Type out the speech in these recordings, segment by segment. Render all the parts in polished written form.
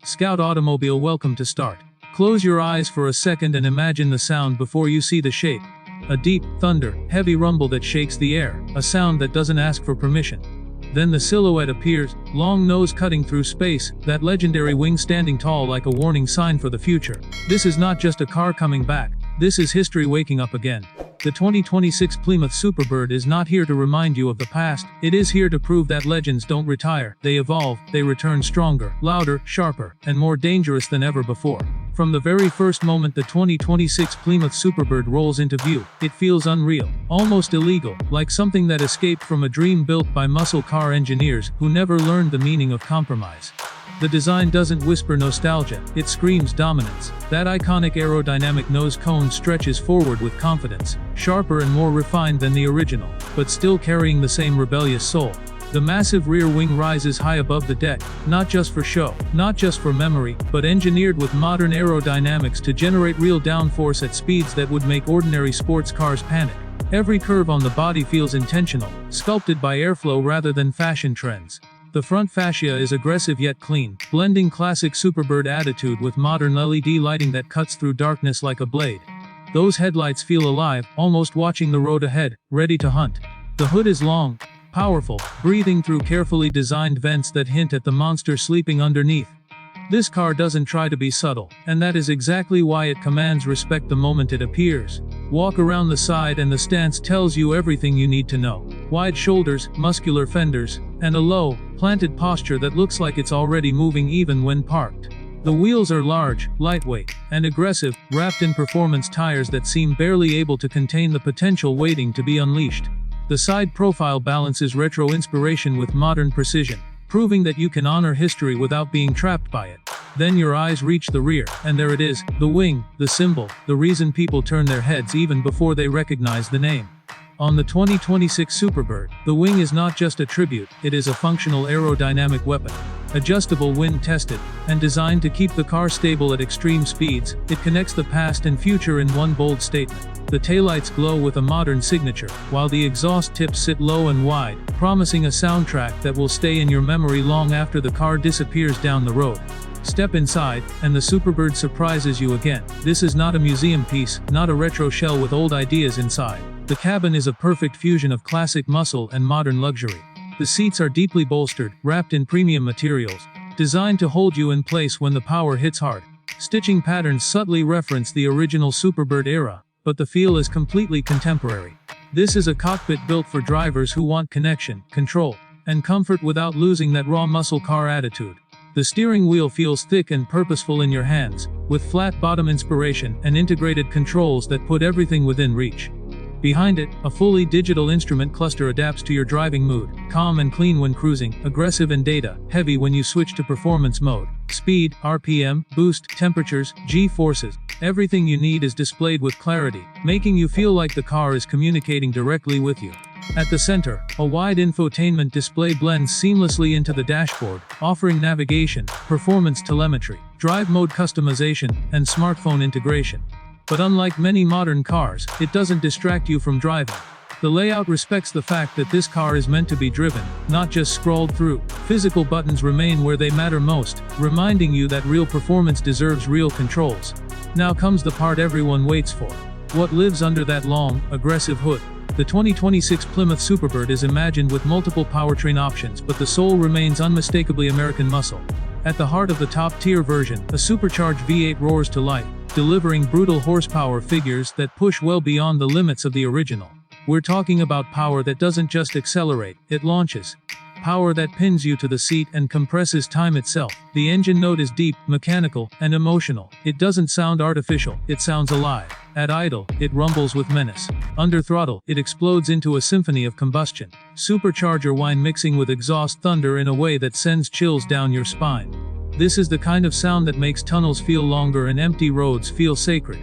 Scout Automobile, welcome to start. Close your eyes for a second and imagine the sound before you see the shape. A deep, thunder, heavy rumble that shakes the air, a sound that doesn't ask for permission. Then the silhouette appears, long nose cutting through space, that legendary wing standing tall like a warning sign for the future. This is not just a car coming back, this is history waking up again. The 2026 Plymouth Superbird is not here to remind you of the past, it is here to prove that legends don't retire, they evolve, they return stronger, louder, sharper, and more dangerous than ever before. From the very first moment the 2026 Plymouth Superbird rolls into view, it feels unreal, almost illegal, like something that escaped from a dream built by muscle car engineers who never learned the meaning of compromise. The design doesn't whisper nostalgia, it screams dominance. That iconic aerodynamic nose cone stretches forward with confidence, sharper and more refined than the original, but still carrying the same rebellious soul. The massive rear wing rises high above the deck, not just for show, not just for memory, but engineered with modern aerodynamics to generate real downforce at speeds that would make ordinary sports cars panic. Every curve on the body feels intentional, sculpted by airflow rather than fashion trends. The front fascia is aggressive yet clean, blending classic Superbird attitude with modern LED lighting that cuts through darkness like a blade. Those headlights feel alive, almost watching the road ahead, ready to hunt. The hood is long, powerful, breathing through carefully designed vents that hint at the monster sleeping underneath. This car doesn't try to be subtle, and that is exactly why it commands respect the moment it appears. Walk around the side and the stance tells you everything you need to know. Wide shoulders, muscular fenders, and a low, planted posture that looks like it's already moving even when parked. The wheels are large, lightweight, and aggressive, wrapped in performance tires that seem barely able to contain the potential waiting to be unleashed. The side profile balances retro inspiration with modern precision, proving that you can honor history without being trapped by it. Then your eyes reach the rear, and there it is, the wing, the symbol, the reason people turn their heads even before they recognize the name. On the 2026 Superbird, the wing is not just a tribute, it is a functional aerodynamic weapon. Adjustable wind-tested, and designed to keep the car stable at extreme speeds, it connects the past and future in one bold statement. The taillights glow with a modern signature, while the exhaust tips sit low and wide, promising a soundtrack that will stay in your memory long after the car disappears down the road. Step inside, and the Superbird surprises you again. This is not a museum piece, not a retro shell with old ideas inside. The cabin is a perfect fusion of classic muscle and modern luxury. The seats are deeply bolstered, wrapped in premium materials, designed to hold you in place when the power hits hard. Stitching patterns subtly reference the original Superbird era, but the feel is completely contemporary. This is a cockpit built for drivers who want connection, control, and comfort without losing that raw muscle car attitude. The steering wheel feels thick and purposeful in your hands, with flat bottom inspiration and integrated controls that put everything within reach. Behind it, a fully digital instrument cluster adapts to your driving mood, calm and clean when cruising, aggressive and data-heavy when you switch to performance mode. Speed, RPM, boost, temperatures, G-forces, everything you need is displayed with clarity, making you feel like the car is communicating directly with you. At the center, a wide infotainment display blends seamlessly into the dashboard, offering navigation, performance telemetry, drive mode customization, and smartphone integration. But unlike many modern cars, it doesn't distract you from driving. The layout respects the fact that this car is meant to be driven, not just scrolled through. Physical buttons remain where they matter most, reminding you that real performance deserves real controls. Now comes the part everyone waits for. What lives under that long, aggressive hood? The 2026 Plymouth Superbird is imagined with multiple powertrain options, but the soul remains unmistakably American muscle. At the heart of the top-tier version, a supercharged V8 roars to life, delivering brutal horsepower figures that push well beyond the limits of the original. We're talking about power that doesn't just accelerate, it launches. Power that pins you to the seat and compresses time itself. The engine note is deep, mechanical, and emotional. It doesn't sound artificial, it sounds alive. At idle, it rumbles with menace. Under throttle, it explodes into a symphony of combustion. Supercharger whine mixing with exhaust thunder in a way that sends chills down your spine. This is the kind of sound that makes tunnels feel longer and empty roads feel sacred.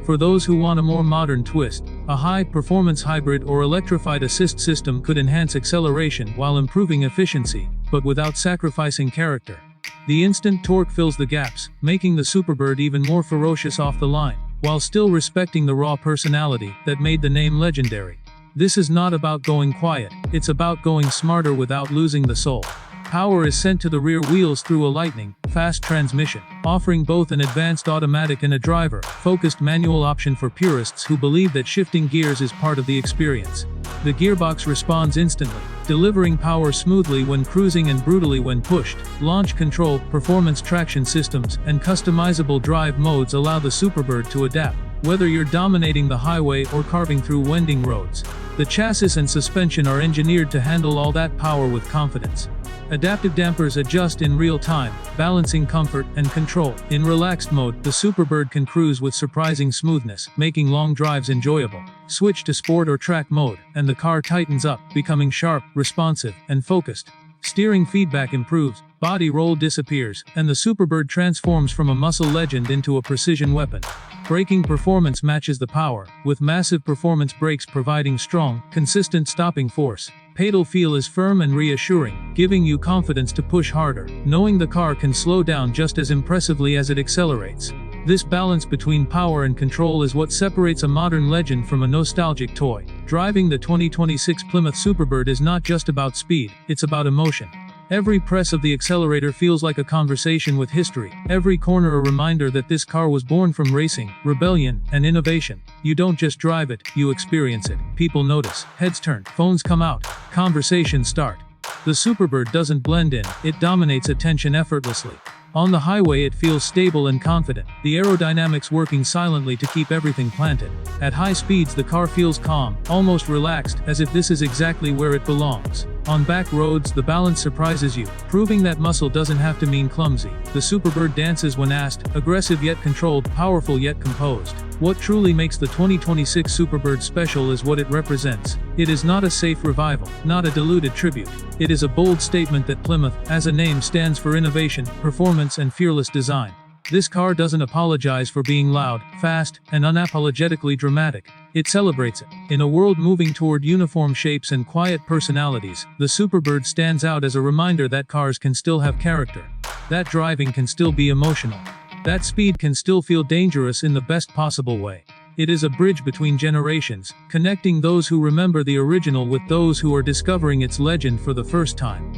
For those who want a more modern twist, a high-performance hybrid or electrified assist system could enhance acceleration while improving efficiency, but without sacrificing character. The instant torque fills the gaps, making the Superbird even more ferocious off the line, while still respecting the raw personality that made the name legendary. This is not about going quiet, it's about going smarter without losing the soul. Power is sent to the rear wheels through a lightning-fast transmission, offering both an advanced automatic and a driver-focused manual option for purists who believe that shifting gears is part of the experience. The gearbox responds instantly, delivering power smoothly when cruising and brutally when pushed. Launch control, performance traction systems, and customizable drive modes allow the Superbird to adapt, whether you're dominating the highway or carving through winding roads. The chassis and suspension are engineered to handle all that power with confidence. Adaptive dampers adjust in real time, balancing comfort and control. In relaxed mode, the Superbird can cruise with surprising smoothness, making long drives enjoyable. Switch to sport or track mode, and the car tightens up, becoming sharp, responsive, and focused. Steering feedback improves, body roll disappears, and the Superbird transforms from a muscle legend into a precision weapon. Braking performance matches the power, with massive performance brakes providing strong, consistent stopping force. Pedal feel is firm and reassuring, giving you confidence to push harder, knowing the car can slow down just as impressively as it accelerates. This balance between power and control is what separates a modern legend from a nostalgic toy. Driving the 2026 Plymouth Superbird is not just about speed, it's about emotion. Every press of the accelerator feels like a conversation with history, every corner a reminder that this car was born from racing, rebellion, and innovation. You don't just drive it, you experience it. People notice, heads turn, phones come out, conversations start. The Superbird doesn't blend in, it dominates attention effortlessly. On the highway it feels stable and confident, the aerodynamics working silently to keep everything planted. At high speeds the car feels calm, almost relaxed, as if this is exactly where it belongs. On back roads the balance surprises you, proving that muscle doesn't have to mean clumsy. The Superbird dances when asked, aggressive yet controlled, powerful yet composed. What truly makes the 2026 Superbird special is what it represents. It is not a safe revival, not a diluted tribute. It is a bold statement that Plymouth, as a name, stands for innovation, performance, and fearless design. This car doesn't apologize for being loud, fast, and unapologetically dramatic. It celebrates it. In a world moving toward uniform shapes and quiet personalities, the Superbird stands out as a reminder that cars can still have character. That driving can still be emotional. That speed can still feel dangerous in the best possible way. It is a bridge between generations, connecting those who remember the original with those who are discovering its legend for the first time.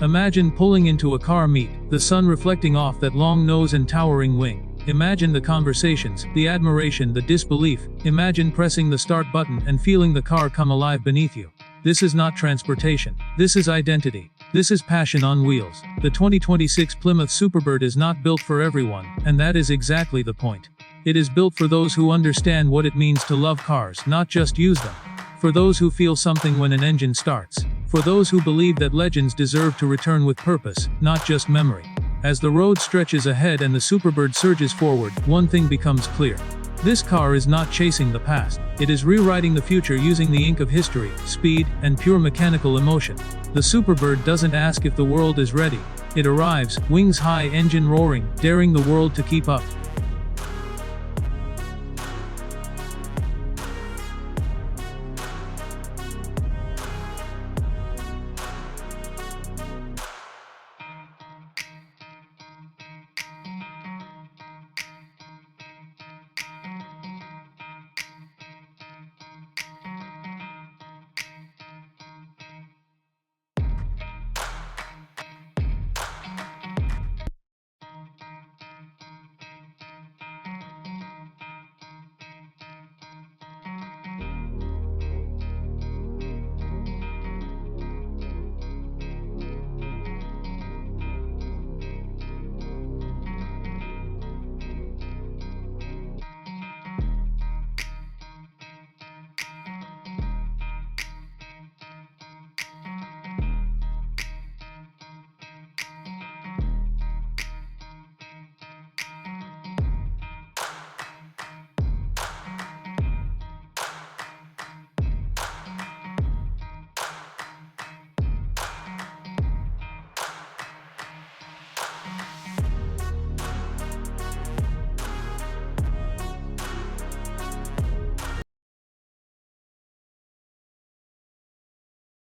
Imagine pulling into a car meet, the sun reflecting off that long nose and towering wing. Imagine the conversations, the admiration, the disbelief. Imagine pressing the start button and feeling the car come alive beneath you. This is not transportation. This is identity. This is passion on wheels. The 2026 Plymouth Superbird is not built for everyone, and that is exactly the point. It is built for those who understand what it means to love cars, not just use them. For those who feel something when an engine starts. For those who believe that legends deserve to return with purpose, not just memory. As the road stretches ahead and the Superbird surges forward, one thing becomes clear. This car is not chasing the past. It is rewriting the future using the ink of history, speed, and pure mechanical emotion. The Superbird doesn't ask if the world is ready. It arrives, wings high, engine roaring, daring the world to keep up.